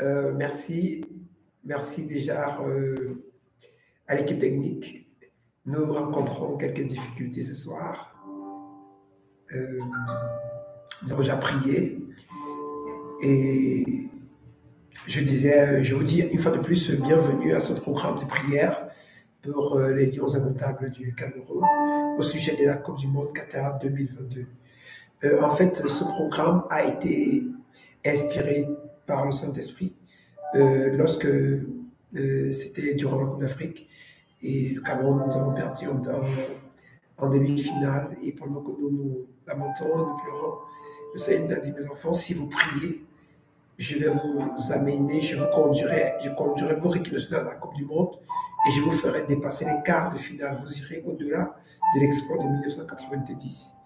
Merci. Merci déjà à l'équipe technique. Nous rencontrons quelques difficultés ce soir. Nous avons déjà prié. Et je vous dis une fois de plus, bienvenue à ce programme de prière pour les Lions indomptables du Cameroun au sujet de la Coupe du Monde Qatar 2022. En fait, ce programme a été inspiré par le Saint-Esprit lorsque c'était durant la Coupe d'Afrique et le Cameroun, nous avons perdu en demi-finale, et pendant que nous lamentons, nous pleurons, le Seigneur nous a dit: mes enfants, si vous priez, je vais vous amener, je conduirai vos équipes nationales à la Coupe du Monde et je vous ferai dépasser les quarts de finale. Vous irez au-delà de l'exploit de 1990.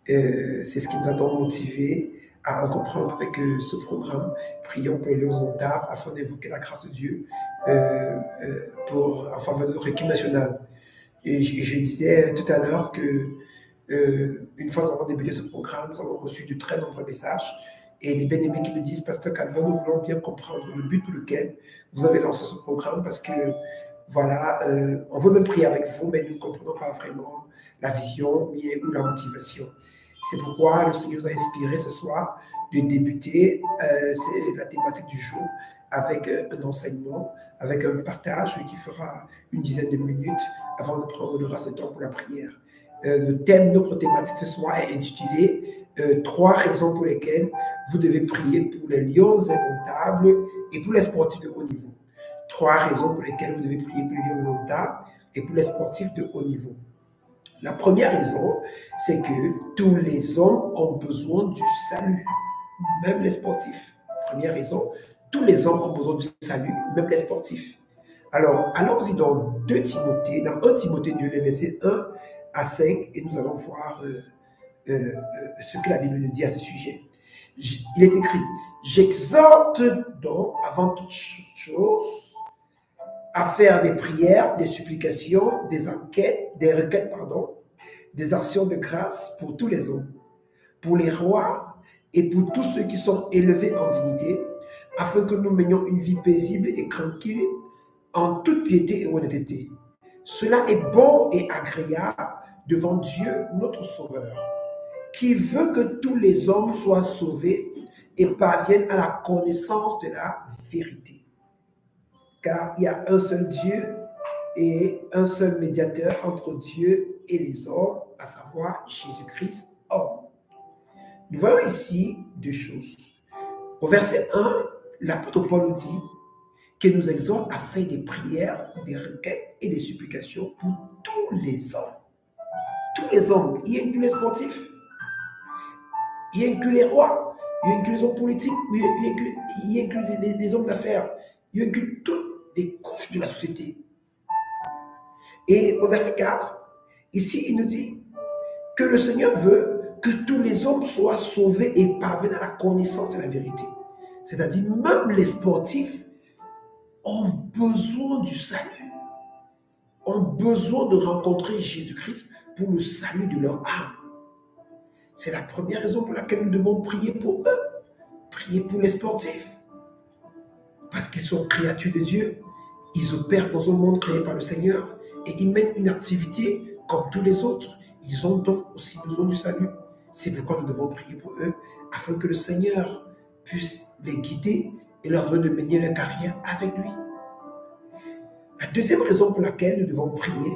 C'est ce qui nous a donc motivés à comprendre avec ce programme. Prions pour les Lions indomptables afin d'évoquer la grâce de Dieu en faveur de notre équipe nationale. Et je disais tout à l'heure que une fois que nous avons débuté ce programme, nous avons reçu de très nombreux messages et les bien-aimés qui nous disent: Pasteur Calvin, nous voulons bien comprendre le but pour lequel vous avez lancé ce programme, parce que voilà, on veut même prier avec vous, mais nous ne comprenons pas vraiment la vision ou la motivation. C'est pourquoi le Seigneur nous a inspiré ce soir de débuter c'est la thématique du jour avec un enseignement, avec un partage qui fera une dizaine de minutes avant de prendre le reste du temps pour la prière. Le thème, notre thématique ce soir est intitulé 3 raisons pour lesquelles vous devez prier pour les Lions indomptables et pour les sportifs de haut niveau. 3 raisons pour lesquelles vous devez prier pour les Lions indomptables et pour les sportifs de haut niveau. La première raison, c'est que tous les hommes ont besoin du salut, même les sportifs. Première raison, tous les hommes ont besoin du salut, même les sportifs. Alors, allons-y dans 2 Timothée, dans 1 Timothée 2, les versets 1 à 5, et nous allons voir ce que la Bible nous dit à ce sujet. Il est écrit: j'exhorte donc, avant toute chose, à faire des prières, des supplications, des requêtes, des actions de grâce pour tous les hommes, pour les rois et pour tous ceux qui sont élevés en dignité, afin que nous menions une vie paisible et tranquille en toute piété et honnêteté. Cela est bon et agréable devant Dieu notre Sauveur, qui veut que tous les hommes soient sauvés et parviennent à la connaissance de la vérité. Car il y a un seul Dieu et un seul médiateur entre Dieu et les hommes, à savoir Jésus-Christ, homme. Nous voyons ici 2 choses. Au verset 1, l'apôtre Paul nous dit qu'il nous exhorte à faire des prières, des requêtes et des supplications pour tous les hommes. Tous les hommes, il inclut les sportifs, il inclut les rois, il inclut les hommes politiques, il inclut les hommes d'affaires, il inclut toutes les couches de la société. Et au verset 4, ici, il nous dit que le Seigneur veut que tous les hommes soient sauvés et parviennent à la connaissance de la vérité. C'est-à-dire, même les sportifs ont besoin du salut, ont besoin de rencontrer Jésus-Christ pour le salut de leur âme. C'est la première raison pour laquelle nous devons prier pour eux, prier pour les sportifs, parce qu'ils sont créatures de Dieu, ils opèrent dans un monde créé par le Seigneur et ils mènent une activité comme tous les autres. Ils ont donc aussi besoin du salut. C'est pourquoi nous devons prier pour eux, afin que le Seigneur puisse les guider et leur donner de mener leur carrière avec lui. La deuxième raison pour laquelle nous devons prier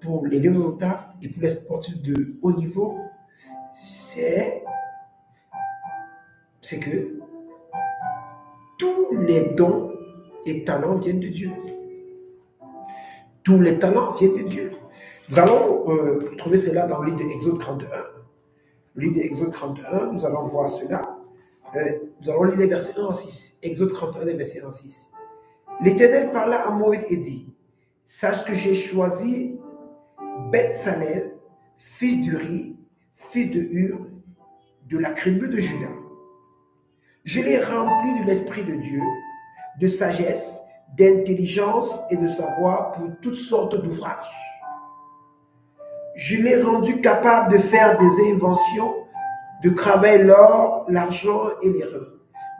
pour les Lions indomptables et pour les sportifs de haut niveau, c'est que tous les dons et talents viennent de Dieu. Tous les talents viennent de Dieu. Nous allons trouver cela dans le livre d'Exode 31. Le livre d'Exode 31, nous allons voir cela. Nous allons lire les versets 1 à 6. Exode 31, les versets 1 à 6. L'Éternel parla à Moïse et dit: sache que j'ai choisi Beth-Salel, fils d'Uri, fils de Hur, de la tribu de Juda. Je l'ai rempli de l'Esprit de Dieu, de sagesse, d'intelligence et de savoir pour toutes sortes d'ouvrages. Je l'ai rendu capable de faire des inventions, de travailler l'or, l'argent et les reins,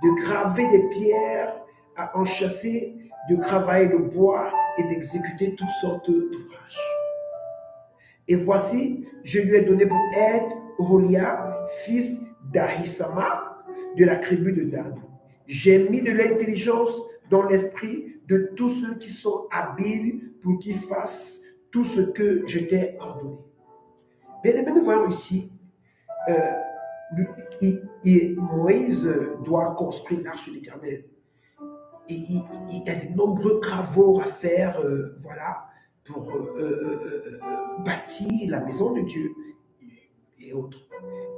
de graver des pierres à enchâsser, de travailler le bois et d'exécuter toutes sortes d'ouvrages. Et voici, je lui ai donné pour aide Oholiab, fils d'Ahisama, de la tribu de Dan. J'ai mis de l'intelligence dans l'esprit de tous ceux qui sont habiles pour qu'ils fassent tout ce que je t'ai ordonné. Bien aimé, nous voyons ici, Moïse doit construire l'arche de l'Éternel. Il y a de nombreux travaux à faire, voilà, pour bâtir la maison de Dieu et autres.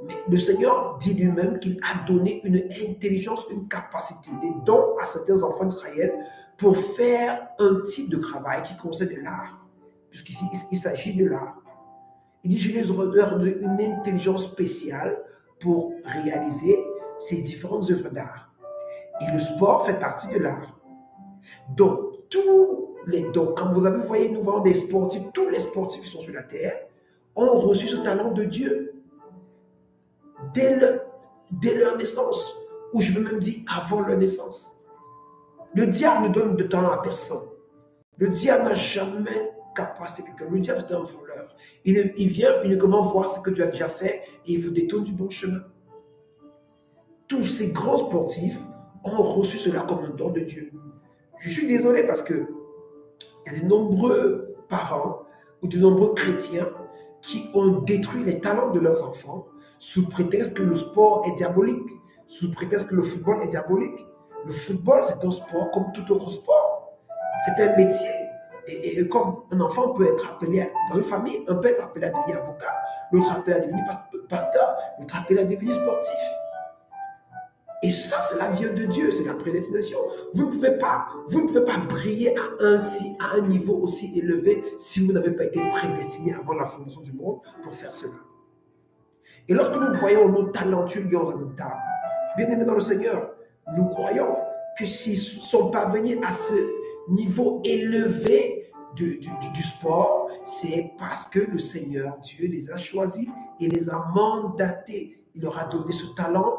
Mais le Seigneur dit lui-même qu'il a donné une intelligence, une capacité, des dons à certains enfants d'Israël pour faire un type de travail qui concerne l'art, puisqu'ici il s'agit de l'art. Il dit, je leur donne une intelligence spéciale pour réaliser ces différentes œuvres d'art. Et le sport fait partie de l'art. Donc, tous les dons, quand vous avez, voyez, nous voyons des sportifs, tous les sportifs qui sont sur la terre ont reçu ce talent de Dieu dès leur naissance, ou je veux même dire avant leur naissance. Le diable ne donne de talent à personne. Le diable n'a jamais capacité quelqu'un. Le diable est un voleur. Il vient uniquement voir ce que tu as déjà fait et il vous détourne du bon chemin. Tous ces grands sportifs ont reçu cela comme un don de Dieu. Je suis désolé parce que il y a de nombreux parents ou de nombreux chrétiens qui ont détruit les talents de leurs enfants sous prétexte que le sport est diabolique, sous prétexte que le football est diabolique. Le football, c'est un sport comme tout autre sport. C'est un métier. Et comme un enfant peut être appelé, dans une famille, un peut être appelé à devenir avocat, l'autre appelé à devenir pasteur, l'autre appelé à devenir sportif. Et ça, c'est la vie de Dieu, c'est la prédestination. Vous ne pouvez pas briller à un niveau aussi élevé si vous n'avez pas été prédestiné avant la fondation du monde pour faire cela. Et lorsque nous voyons nos talentueux lions en notre table, bien aimés dans le Seigneur, nous croyons que s'ils sont parvenus à ce niveau élevé du sport, c'est parce que le Seigneur Dieu les a choisis et les a mandatés. Il leur a donné ce talent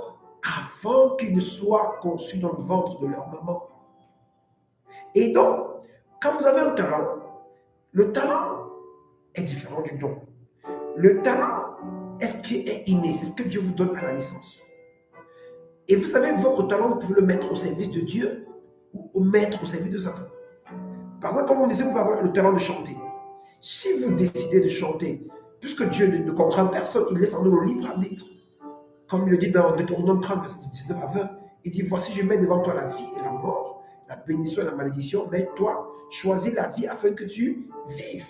avant qu'ils ne soient conçus dans le ventre de leur maman. Et donc, quand vous avez un talent, le talent est différent du don. Le talent est ce qui est inné, c'est ce que Dieu vous donne à la naissance. Et vous savez, votre talent, vous pouvez le mettre au service de Dieu ou au mettre au service de Satan. Par exemple, quand vous naissez, vous pouvez avoir le talent de chanter. Si vous décidez de chanter, puisque Dieu ne contraint personne, il laisse en nous le libre arbitre. Comme il le dit dans Deutéronome 30, verset 19 à 20, il dit, voici, je mets devant toi la vie et la mort, la bénédiction et la malédiction, mais toi, choisis la vie afin que tu vives.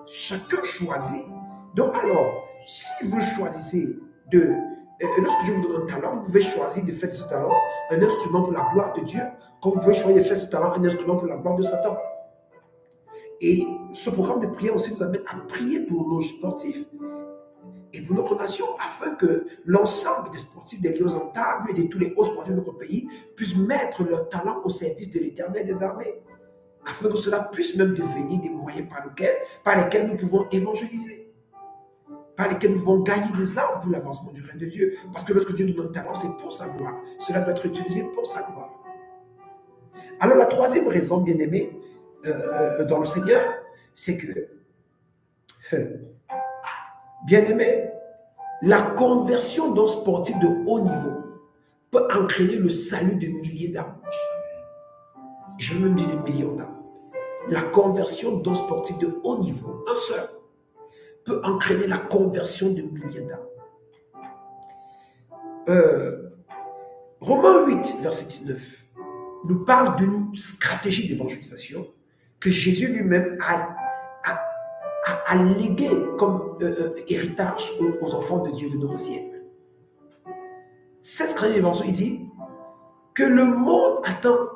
Chacun choisit. Donc alors, si vous choisissez lorsque je vous donne un talent, vous pouvez choisir de faire de ce talent un instrument pour la gloire de Dieu, comme vous pouvez choisir de faire de ce talent un instrument pour la gloire de Satan. Et ce programme de prière aussi nous amène à prier pour nos sportifs et pour notre nation, afin que l'ensemble des sportifs, des lions en table et de tous les hauts sportifs de notre pays puissent mettre leur talent au service de l'Éternel des armées, afin que cela puisse même devenir des moyens par lesquels nous pouvons évangéliser, par lesquels nous pouvons gagner des âmes pour l'avancement du règne de Dieu. Parce que lorsque Dieu nous donne un talent, c'est pour sa gloire. Cela doit être utilisé pour sa gloire. Alors la troisième raison, bien aimé, dans le Seigneur, c'est que, bien aimé, la conversion d'un sportif de haut niveau peut entraîner le salut de milliers d'âmes. Je veux même dire de millions d'âmes. La conversion d'un sportif de haut niveau, un seul, peut entraîner la conversion de milliers d'âmes. Romains 8, verset 19, nous parle d'une stratégie d'évangélisation que Jésus lui-même a légué comme héritage aux enfants de Dieu de nos siècles. Cette stratégie d'évangélisation, il dit que le monde attend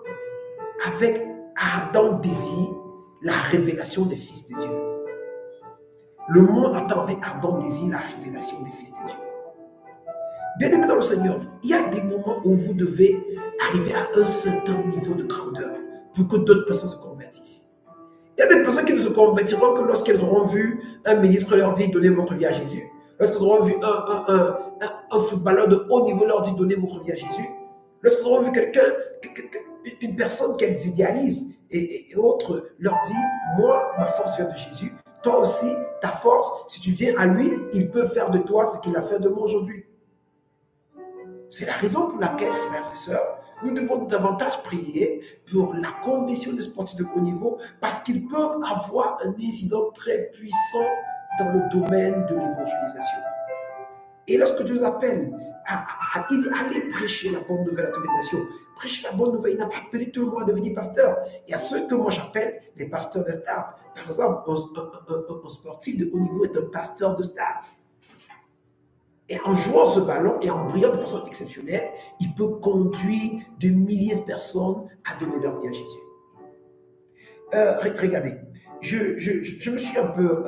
avec ardent désir la révélation des fils de Dieu. Le monde attend avec ardent désir la révélation des fils de Dieu. Bien aimé dans le Seigneur, il y a des moments où vous devez arriver à un certain niveau de grandeur pour que d'autres personnes se convertissent. Il y a des personnes qui ne se convertiront que lorsqu'elles auront vu un ministre leur dire donnez votre vie à Jésus. Lorsqu'elles auront vu un footballeur de haut niveau leur dire donnez votre vie à Jésus. Lorsqu'ils auront vu une personne qu'elles idéalisent et autres leur dit, moi, ma force vient de Jésus. Toi aussi, ta force, si tu viens à lui, il peut faire de toi ce qu'il a fait de moi aujourd'hui. C'est la raison pour laquelle, frères et sœurs, nous devons davantage prier pour la conversion des sportifs de haut niveau parce qu'ils peuvent avoir un incident très puissant dans le domaine de l'évangélisation. Et lorsque Dieu nous appelle il dit allez prêcher la bonne nouvelle à toutes les nations, prêcher la bonne nouvelle, il n'a pas appelé tout le monde à devenir pasteur. Il y a ceux que moi j'appelle les pasteurs de stade. Par exemple, un sportif de haut niveau est un pasteur de stade. Et en jouant ce ballon et en brillant de façon exceptionnelle, il peut conduire de milliers de personnes à donner leur vie à Jésus. Regardez, je me suis un peu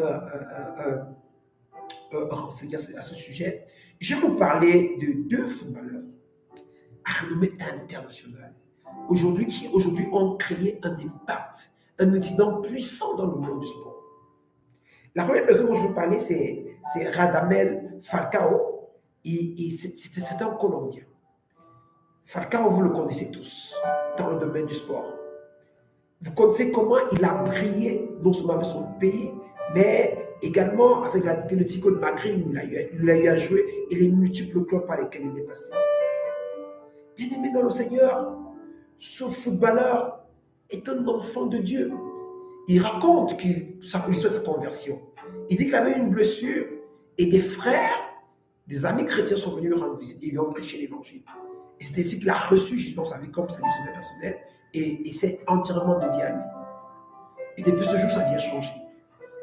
renseigné à ce sujet. Je vais vous parler de 2 footballeurs à renommée internationale qui aujourd'hui ont créé un impact, un incident puissant dans le monde du sport. La première personne dont je veux parler, c'est Radamel Falcao. C'est un Colombien. Falcao, vous le connaissez tous dans le domaine du sport. Vous connaissez comment il a brillé, non seulement avec son pays, mais également avec l'Atlético de Madrid où il a eu à jouer et les multiples clubs par lesquels il est passé. Bien aimé dans le Seigneur, ce footballeur est un enfant de Dieu. Il raconte l'histoire de sa conversion. Il dit qu'il avait une blessure et des frères, des amis chrétiens sont venus lui rendre visite et lui ont prêché l'évangile. Et c'est ainsi qu'il a reçu Jésus dans sa vie comme sa vie personnelle et s'est entièrement dédié à lui. Et depuis ce jour, sa vie a changé.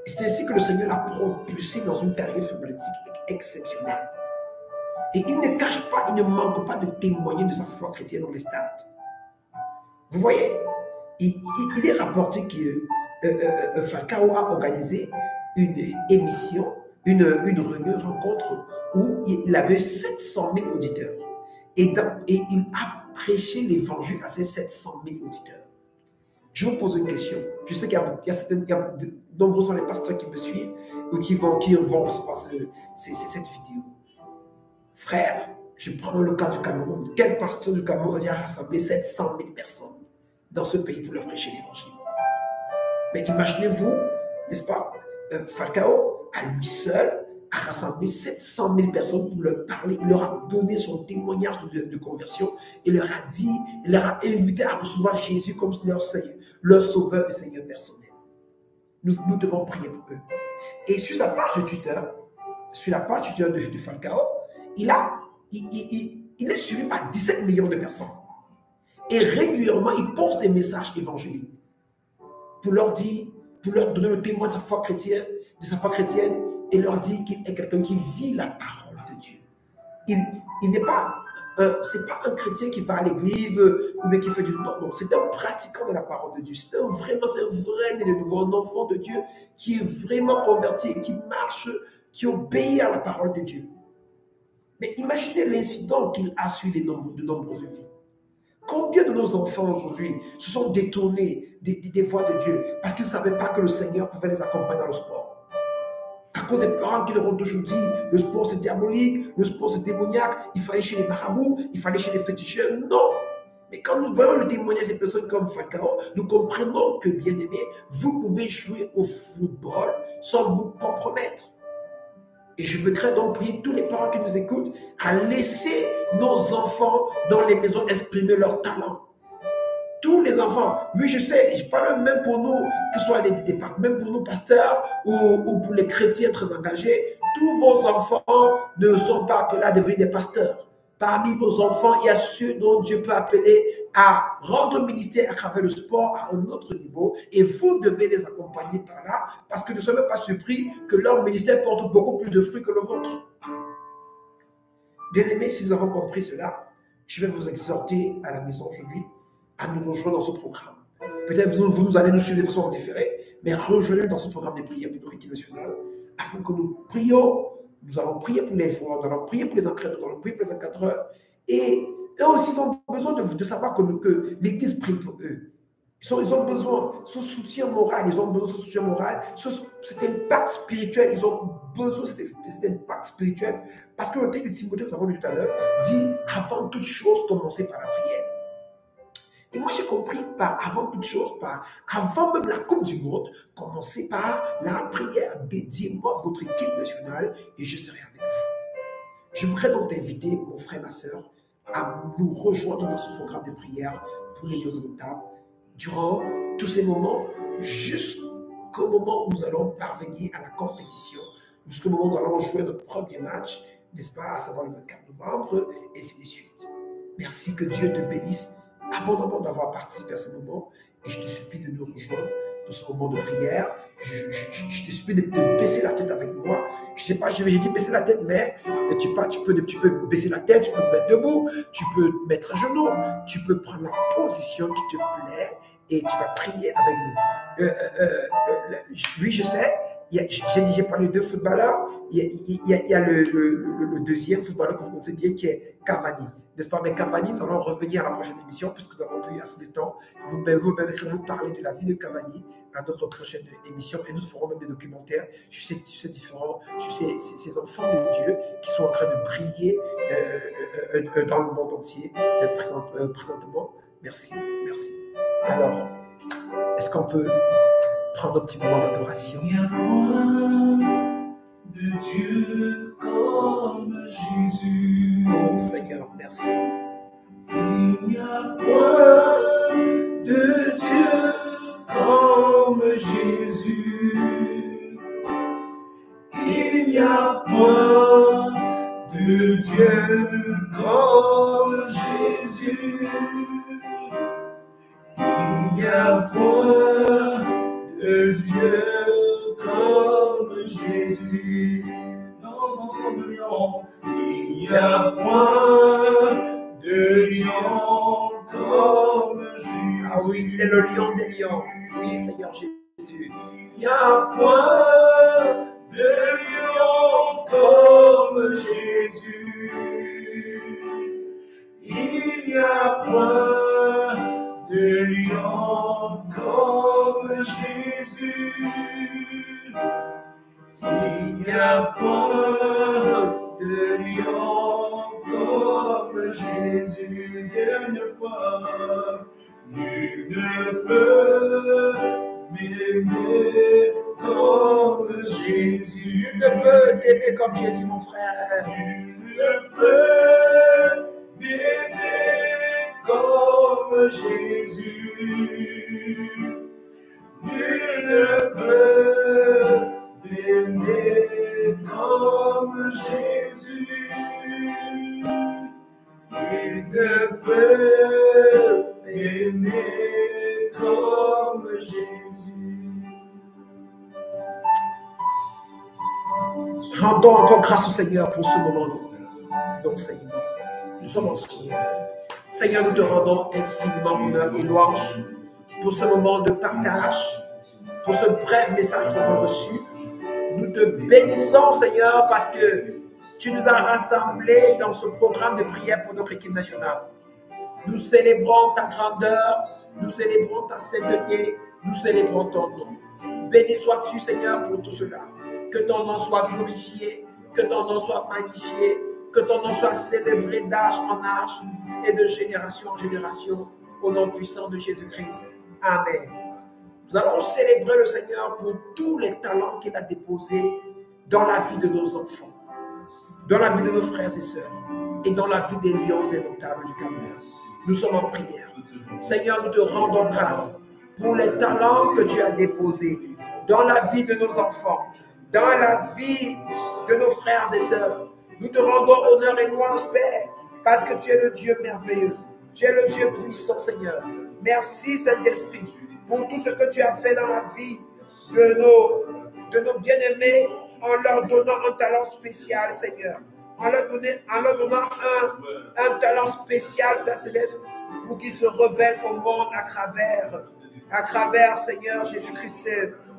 Et c'est ainsi que le Seigneur l'a propulsé dans une carrière footballistique exceptionnelle. Et il ne cache pas, il ne manque pas de témoigner de sa foi chrétienne dans les stades. Vous voyez, il est rapporté que Falcao a organisé une émission, une réunion, une rencontre où il avait 700 000 auditeurs. Et il a prêché l'évangile à ces 700 000 auditeurs. Je vous pose une question. Je sais qu'il y a de nombreux sont les pasteurs qui me suivent ou qui vont recevoir cette vidéo. Frère, je prends le cas du Cameroun. Quel pasteur du Cameroun a rassemblé 700 000 personnes dans ce pays pour leur prêcher l'évangile? Mais imaginez-vous, n'est-ce pas, Falcao, à lui seul, a rassemblé 700 000 personnes pour leur parler. Il leur a donné son témoignage de conversion. Il leur a invité à recevoir Jésus comme leur sauveur et Seigneur personnel. Nous devons prier pour eux. Et sur sa page de Twitter, de Falcao, il est suivi par 17 millions de personnes. Et régulièrement, il poste des messages évangéliques pour leur donner le témoin de sa foi chrétienne, et leur dire qu'il est quelqu'un qui vit la parole de Dieu. Il n'est pas, c'est pas un chrétien qui va à l'église ou bien qui fait du non, c'est un pratiquant de la parole de Dieu. C'est un vrai né de nouveau, un enfant de Dieu qui est vraiment converti et qui marche, qui obéit à la parole de Dieu. Mais imaginez l'incident qu'il a sur de nombreuses vies. Combien de nos enfants aujourd'hui se sont détournés des voies de Dieu parce qu'ils ne savaient pas que le Seigneur pouvait les accompagner dans le sport? À cause des parents qui leur ont toujours dit le sport c'est diabolique, le sport c'est démoniaque, il fallait chez les marabouts, il fallait chez les féticheurs. Non! Mais quand nous voyons le témoignage des personnes comme Falcao, nous comprenons que, bien aimé, vous pouvez jouer au football sans vous compromettre. Et je voudrais donc prier tous les parents qui nous écoutent à laisser nos enfants dans les maisons exprimer leur talent. Tous les enfants, oui je sais, je parle même pour nous, que ce soit même pour nos pasteurs ou pour les chrétiens très engagés, tous vos enfants ne sont pas appelés à devenir des pasteurs. Parmi vos enfants, il y a ceux dont Dieu peut appeler à rendre ministère à travers le sport à un autre niveau et vous devez les accompagner par là parce que ne soyez pas surpris que leur ministère porte beaucoup plus de fruits que le vôtre. Bien aimés, si nous avons compris cela, je vais vous exhorter à la maison aujourd'hui à nous rejoindre dans ce programme. Peut-être vous allez nous suivre de façon différée, mais rejoignez dans ce programme des prières bibliques nationales afin que nous prions. Nous allons prier pour les joueurs, nous allons prier pour les entraîneurs, nous allons prier pour les encadreurs. Et eux aussi, ils ont besoin de savoir que l'Église prie pour eux. Ils ont besoin de ce soutien moral, ils ont besoin de ce soutien moral, cet impact spirituel, ils ont besoin de cet impact spirituel, parce que le texte de Timothée, que nous avons lu tout à l'heure, dit avant toute chose, commencez par la prière. Et moi, j'ai compris par avant toute chose, avant même la Coupe du Monde, commencez par la prière. Dédiez-moi votre équipe nationale et je serai avec vous. Je voudrais donc t'inviter, mon frère, ma soeur, à nous rejoindre dans ce programme de prière pour les Lions indomptables durant tous ces moments, jusqu'au moment où nous allons parvenir à la compétition, jusqu'au moment où nous allons jouer notre premier match, n'est-ce pas, à savoir le 24 novembre, et ainsi de suite. Merci, que Dieu te bénisse abondamment d'avoir participé à ce moment, et je te supplie de nous rejoindre dans ce moment de prière. Je te supplie de baisser la tête avec moi. Je ne sais pas, j'ai dit baisser la tête, mais tu peux baisser la tête, tu peux te mettre debout, tu peux te mettre à genoux, tu peux prendre la position qui te plaît et tu vas prier avec nous. Oui, je sais, j'ai parlé de deux footballeurs. Il y a le deuxième footballeur que vous connaissez bien qui est Cavani. N'est-ce pas? Mais Cavani, nous allons revenir à la prochaine émission puisque nous n'avons plus assez de temps. Vous parler de la vie de Cavani à notre prochaine émission et nous ferons même des documentaires sur ces enfants de Dieu qui sont en train de briller dans le monde entier présentement. Merci. Alors, est-ce qu'on peut prendre un petit moment d'adoration? Il y a point de Dieu comme Jésus. Oh Seigneur, merci. Il n'y a point de Dieu comme Jésus. Il n'y a point de Dieu comme Jésus. Il n'y a point de Dieu comme Jésus. Non. Il n'y a point de lion comme Jésus. Ah oui, il est le lion des lions. Oui, Seigneur Jésus. Il n'y a point de lion comme Jésus. Il n'y a point de lion comme Jésus. Il n'y a point de lion comme Jésus. Dernière fois, nul ne peut m'aimer comme Jésus. Nul ne peut t'aimer comme Jésus, mon frère. Nul ne peut m'aimer comme Jésus. Nul ne peut m'aimer comme Jésus. Nul ne peut m'aimer comme Jésus. Rendons encore grâce au Seigneur pour ce moment d'enseignement. Nous sommes en prière. Seigneur, nous te rendons infiniment honneur et louange pour ce moment de partage, pour ce bref message que nous avons reçu. Nous te bénissons, Seigneur, parce que tu nous as rassemblés dans ce programme de prière pour notre équipe nationale. Nous célébrons ta grandeur, nous célébrons ta sainteté, nous célébrons ton nom. Béni sois-tu, Seigneur, pour tout cela. Que ton nom soit glorifié, que ton nom soit magnifié, que ton nom soit célébré d'âge en âge et de génération en génération, au nom puissant de Jésus-Christ. Amen. Nous allons célébrer le Seigneur pour tous les talents qu'il a déposés dans la vie de nos enfants, dans la vie de nos frères et sœurs et dans la vie des lions indomptables du Cameroun. Nous sommes en prière. Seigneur, nous te rendons grâce pour les talents que tu as déposés dans la vie de nos enfants, dans la vie de nos frères et sœurs. Nous te rendons honneur et louange, Père, parce que tu es le Dieu merveilleux. Tu es le Dieu puissant, Seigneur. Merci, Saint-Esprit, pour tout ce que tu as fait dans la vie de nos bien-aimés en leur donnant un talent spécial, Seigneur. En leur donnant un talent spécial, Père Céleste, pour qu'ils se révèlent au monde à travers, Seigneur Jésus-Christ,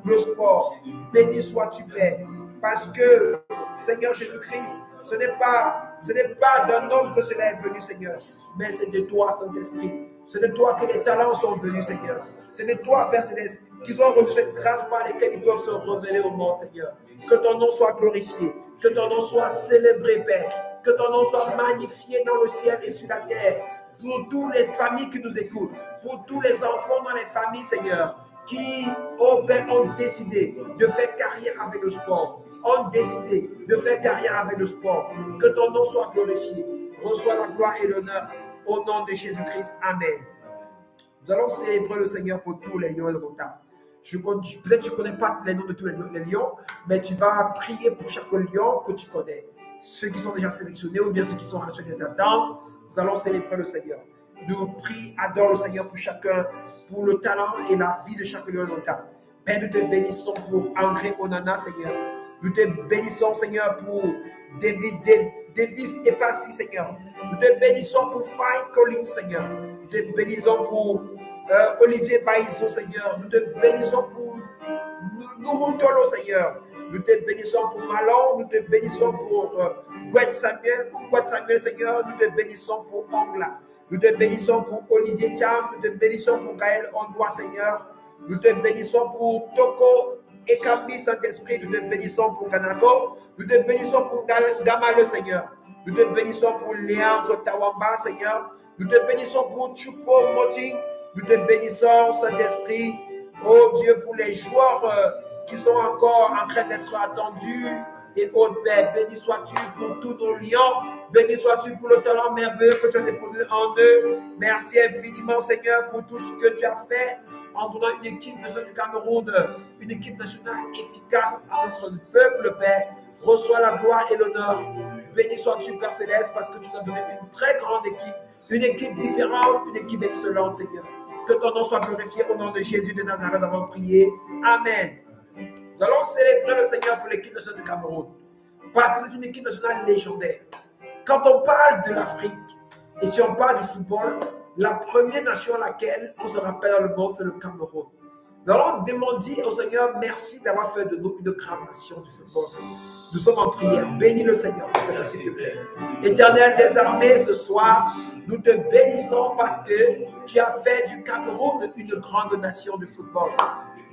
le sport. Béni sois-tu, Père, parce que, Seigneur Jésus-Christ, ce n'est pas Ce n'est pas d'un homme que cela est venu, Seigneur, mais c'est de toi, Saint-Esprit. C'est de toi que les talents sont venus, Seigneur. C'est de toi, Père Céleste, qu'ils ont reçu cette grâce par laquelle ils peuvent se révéler au monde, Seigneur. Que ton nom soit glorifié, que ton nom soit célébré, Père. Que ton nom soit magnifié dans le ciel et sur la terre. Pour toutes les familles qui nous écoutent, pour tous les enfants dans les familles, Seigneur, qui, oh Père, ont décidé de faire carrière avec le sport, ont décidé de faire carrière avec le sport. Que ton nom soit glorifié. Reçois la gloire et l'honneur au nom de Jésus-Christ. Amen. Nous allons célébrer le Seigneur pour tous les lions et les retards. Peut-être que tu ne connais pas les noms de tous les lions, mais tu vas prier pour chaque lion que tu connais. Ceux qui sont déjà sélectionnés ou bien ceux qui sont en train d'attendre, nous allons célébrer le Seigneur. Nous prions, adorons le Seigneur pour chacun, pour le talent et la vie de chaque lion et retards. Père, nous te bénissons pour André Onana, Seigneur. Nous te bénissons, Seigneur, pour Davis et Passy, Seigneur. Nous te bénissons pour Fine Collins, Seigneur. Nous te bénissons pour Olivier Baïzo, Seigneur. Nous te bénissons pour Nouroutolo, Seigneur. Nous te bénissons pour Malon. Nous te bénissons pour Gouet Samuel. Gouet Samuel, Seigneur. Nous te bénissons pour Ongla. Nous te bénissons pour Olivier Cham. Nous te bénissons pour Gaël Ondoa, Seigneur. Nous te bénissons pour Toko et Camille Saint-Esprit. Nous te bénissons pour Ganako. Nous te bénissons pour Gamale, Seigneur. Nous te bénissons pour Léandre Tawamba, Seigneur. Nous te bénissons pour Chupo Moting. Nous te bénissons, Saint-Esprit. Oh Dieu, pour les joueurs qui sont encore en train d'être attendus. Et oh Père, béni sois-tu pour tous nos lions. Béni sois-tu pour le talent merveilleux que tu as déposé en eux. Merci infiniment, Seigneur, pour tout ce que tu as fait en donnant une équipe nationale du Cameroun, une équipe nationale efficace à notre peuple, Père. Reçois la gloire et l'honneur. Béni sois-tu, Père Céleste, parce que tu nous as donné une très grande équipe, une équipe différente, une équipe excellente, Seigneur. Que ton nom soit glorifié au nom de Jésus de Nazareth, avons prié. Amen. Nous allons célébrer le Seigneur pour l'équipe nationale du Cameroun, parce que c'est une équipe nationale légendaire. Quand on parle de l'Afrique, et si on parle du football, la première nation à laquelle on se rappelle dans le monde, c'est le Cameroun. Nous allons demander au Seigneur merci d'avoir fait de nous une grande nation du football. Nous sommes en prière. Bénis le Seigneur pour cela, s'il te plaît. Éternel des armées, ce soir, nous te bénissons parce que tu as fait du Cameroun une grande nation du football.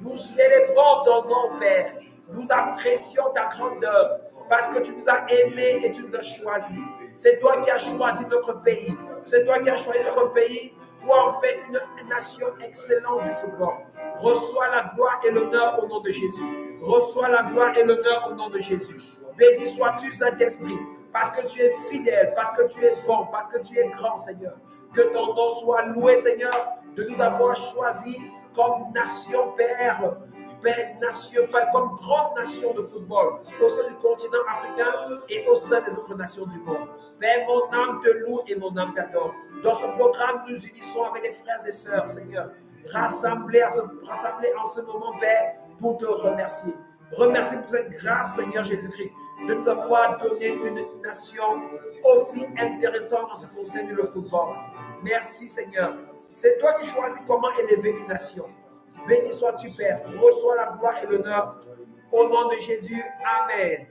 Nous célébrons ton nom, Père. Nous apprécions ta grandeur parce que tu nous as aimés et tu nous as choisis. C'est toi qui as choisi notre pays. C'est toi qui as choisi notre pays pour en faire une nation excellente du football. Reçois la gloire et l'honneur au nom de Jésus. Reçois la gloire et l'honneur au nom de Jésus. Béni sois-tu, Saint-Esprit, parce que tu es fidèle, parce que tu es bon, parce que tu es grand, Seigneur. Que ton nom soit loué, Seigneur, de nous avoir choisis comme nation, Père. Père, nation, Père, comme grande nation de football au sein du continent africain et au sein des autres nations du monde. Père, mon âme te loue et mon âme t'adore. Dans ce programme, nous unissons avec les frères et sœurs, Seigneur, rassemblés en ce moment, Père, pour te remercier. Remercie pour cette grâce, Seigneur Jésus-Christ, de nous avoir donné une nation aussi intéressante en ce qui concerne le football. Merci, Seigneur. C'est toi qui choisis comment élever une nation. Béni sois-tu, Père. Reçois la gloire et l'honneur au nom de Jésus. Amen.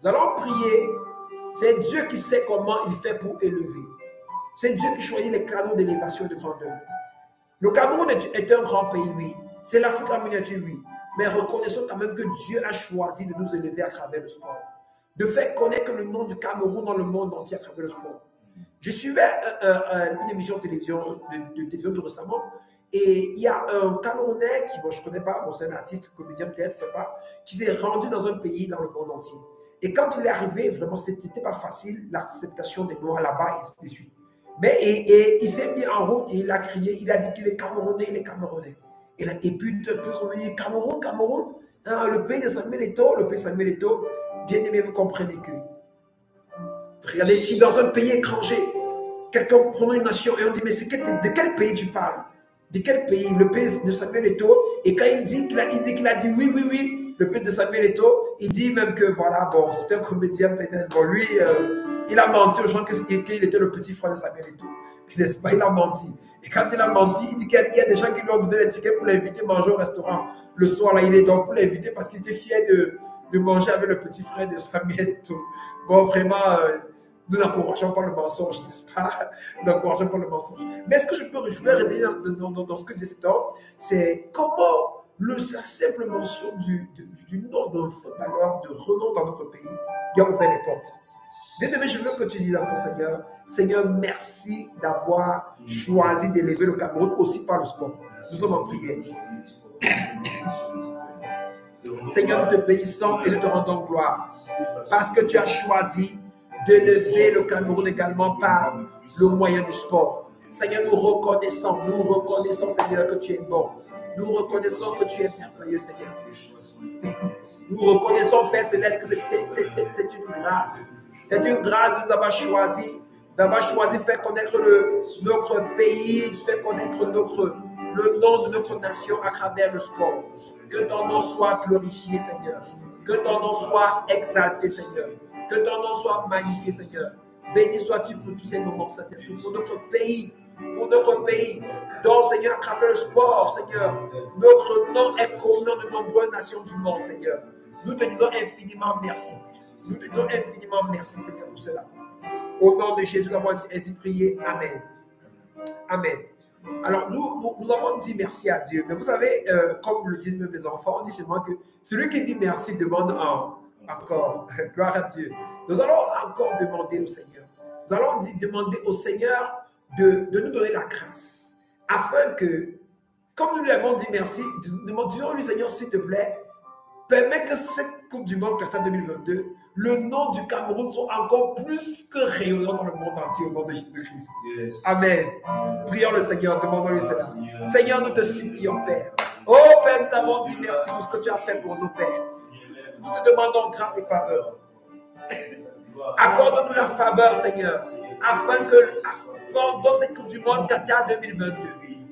Nous allons prier. C'est Dieu qui sait comment il fait pour élever. C'est Dieu qui choisit les canaux d'élévation et de grandeur. Le Cameroun est un grand pays, oui. C'est l'Afrique en miniature, oui. Mais reconnaissons quand même que Dieu a choisi de nous élever à travers le sport. De faire connaître le nom du Cameroun dans le monde entier à travers le sport. Je suivais une émission de télévision de récemment. Et il y a un Camerounais qui, bon, je ne connais pas, bon, c'est un artiste, comédien peut-être, je ne sais pas, qui s'est rendu dans un pays dans le monde entier. Et quand il est arrivé, vraiment, ce n'était pas facile, l'acceptation des Noirs là-bas, et ainsi de suite. Mais il s'est mis en route et il a crié, il a dit qu'il est Camerounais, il est Camerounais. Et puis, tous sont venus, Cameroun, Cameroun, hein, le pays de Samuel Eto'o, bien aimé, vous comprenez que. Regardez, si dans un pays étranger, quelqu'un prend une nation et on dit, mais de quel pays tu parles? De quel pays? Le pays de Samuel Eto'o. Et quand il dit qu'il a dit oui, oui, oui, le pays de Samuel Eto'o, il dit même que voilà, bon, c'était un comédien peut-être. Bon, lui, il a menti aux gens qu'il était le petit frère de Samuel Eto'o. N'est-ce pas? Il a menti. Et quand il a menti, il dit qu'il y a des gens qui lui ont donné les tickets pour l'inviter à manger au restaurant. Le soir, là, il est donc pour l'inviter parce qu'il était fier de manger avec le petit frère de Samuel Eto'o. Bon, vraiment, Nous n'encourageons pas le mensonge, n'est-ce pas? Nous n'encourageons pas le mensonge. Mais ce que je peux retenir dans ce que dit cet homme, c'est comment la simple mention du nom d'un footballeur de renom dans notre pays lui a ouvert les portes. Bien-aimé, je veux que tu dises à ton Seigneur, Seigneur, merci d'avoir choisi d'élever le Cameroun aussi par le sport. Nous sommes en prière. Seigneur, nous te bénissons et nous te rendons gloire parce que tu as choisi d'élever le Cameroun également par le moyen du sport. Seigneur, nous reconnaissons, Seigneur, que tu es bon. Nous reconnaissons que tu es merveilleux, Seigneur. Nous reconnaissons, Père Céleste, que c'est une grâce. C'est une grâce de nous avoir choisi, de faire connaître notre pays, de faire connaître le nom de notre nation à travers le sport. Que ton nom soit glorifié, Seigneur. Que ton nom soit exalté, Seigneur. Que ton nom soit magnifié, Seigneur. Béni sois-tu pour tous ces moments, Saint-Esprit, pour notre pays, donc, Seigneur, à travers le sport, Seigneur, notre nom est connu dans de nombreuses nations du monde, Seigneur. Nous te disons infiniment merci. Nous te disons infiniment merci, Seigneur, pour cela. Au nom de Jésus, nous avons ainsi prié. Amen. Amen. Alors, nous avons dit merci à Dieu. Mais vous savez, comme le disent même les enfants, on dit seulement que celui qui dit merci demande encore. Gloire à Dieu. Nous allons encore demander au Seigneur. Nous allons demander au Seigneur de nous donner la grâce. Afin que, comme nous lui avons dit merci, demandons-lui, Seigneur, s'il te plaît, permets que cette Coupe du Monde Qatar 2022, le nom du Cameroun soit encore plus que rayonnant dans le monde entier au nom de Jésus-Christ. Yes. Amen. Prions le Seigneur, demandons-lui cela. Seigneur, nous te supplions, Père. Oh Père, nous t'avons dit merci pour ce que tu as fait pour nous, Père. Nous te demandons grâce et faveur. Accorde-nous la faveur, Seigneur, afin que pendant cette Coupe du Monde Qatar 2022,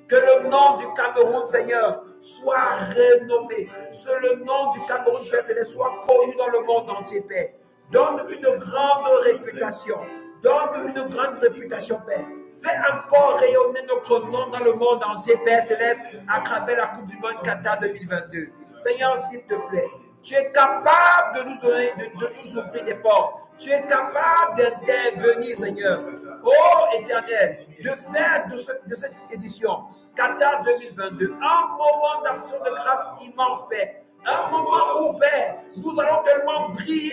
que le nom du Cameroun, Seigneur, soit renommé. Que le nom du Cameroun, Père Céleste, soit connu dans le monde entier, Père. Donne une grande réputation. Donne une grande réputation, Père. Fais encore rayonner notre nom dans le monde entier, Père Céleste, à travers la Coupe du Monde Qatar 2022. Seigneur, s'il te plaît, tu es capable de nous donner, de nous ouvrir des portes. Tu es capable d'intervenir, Seigneur. Oh Éternel, de faire de cette édition Qatar 2022 un moment d'action de grâce immense, Père. Un moment où, Père, nous allons tellement briller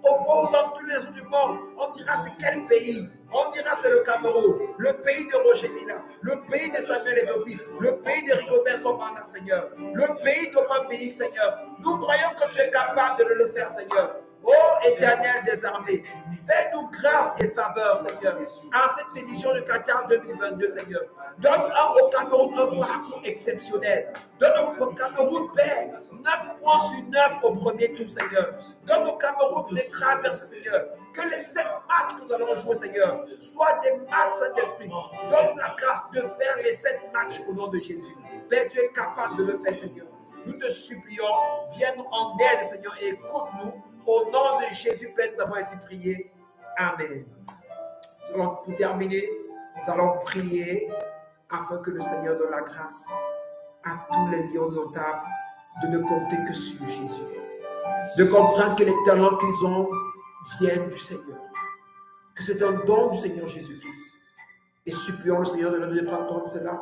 au point où dans tous les autres du monde, on dira c'est quel pays? On dira c'est le Cameroun, le pays de Roger Mila, le pays de Samuel Eto'o-Fils, le pays de Rigobert Sambanda, Seigneur, le pays de pays, Seigneur. Nous croyons que tu es capable de le faire, Seigneur. Oh Éternel des armées, fais-nous grâce et faveur, Seigneur, en cette édition de Qatar 2022, Seigneur. Donne au Cameroun un parcours exceptionnel. Donne au Cameroun, Père, 9 points sur 9 au premier tour, Seigneur. Donne au Cameroun des traversées, Seigneur. Que les 7 matchs que nous allons jouer, Seigneur, soient des matchs Saint-Esprit. Donne-nous la grâce de faire les 7 matchs au nom de Jésus. Père, tu es capable de le faire, Seigneur. Nous te supplions, viens-nous en aide, Seigneur, et écoute-nous. Au nom de Jésus, Père, nous avons ainsi prié. Amen. Pour terminer, nous allons prier afin que le Seigneur donne la grâce à tous les lions notables de ne compter que sur Jésus. De comprendre que les talents qu'ils ont viennent du Seigneur. Que c'est un don du Seigneur Jésus-Christ. Et supplions le Seigneur de leur donner par contre cela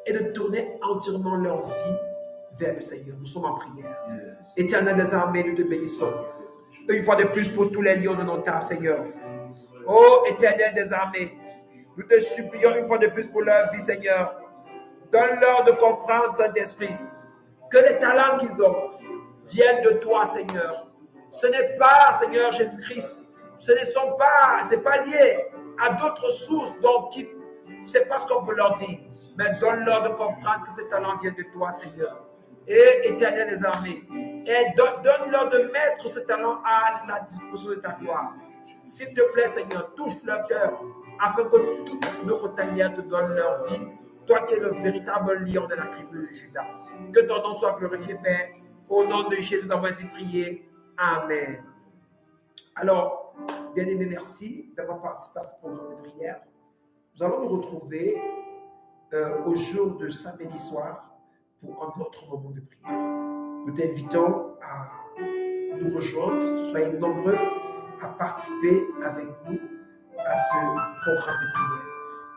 et de tourner entièrement leur vie vers le Seigneur. Nous sommes en prière. Éternel des armées, nous te bénissons. Une fois de plus pour tous les lions indomptables, Seigneur. Oh, Éternel des armées, nous te supplions une fois de plus pour leur vie, Seigneur. Donne-leur de comprendre, Saint-Esprit, que les talents qu'ils ont viennent de toi, Seigneur. Ce n'est pas, Seigneur Jésus-Christ, c'est pas lié à d'autres sources, donc c'est pas ce qu'on peut leur dire. Mais donne-leur de comprendre que ces talents viennent de toi, Seigneur. Et Éternel des armées, et donne-leur de mettre ce talent à la disposition de ta gloire. S'il te plaît, Seigneur, touche leur cœur, afin que toute notre tanière te donne leur vie, toi qui es le véritable lion de la tribu de Juda. Que ton nom soit glorifié, Père. Au nom de Jésus, nous avons ainsi prié. Amen. Alors, bien-aimés, merci d'avoir participé à ce programme de prière. Nous allons nous retrouver au jour de samedi soir pour un autre moment de prière. Nous t'invitons à nous rejoindre, soyez nombreux à participer avec nous à ce programme de prière.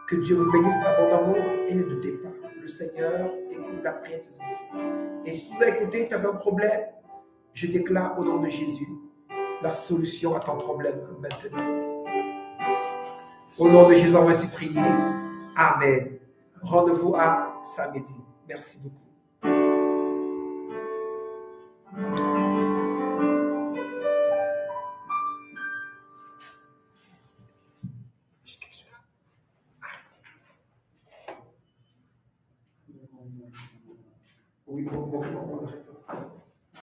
Que Dieu vous bénisse abondamment et ne doutez pas. Le Seigneur écoute la prière de ses enfants. Et si vous avez écouté, tu avais un problème, je déclare au nom de Jésus la solution à ton problème maintenant. Au nom de Jésus, on va ainsi prier. Amen. Rendez-vous à samedi. Merci beaucoup. Oui, bon.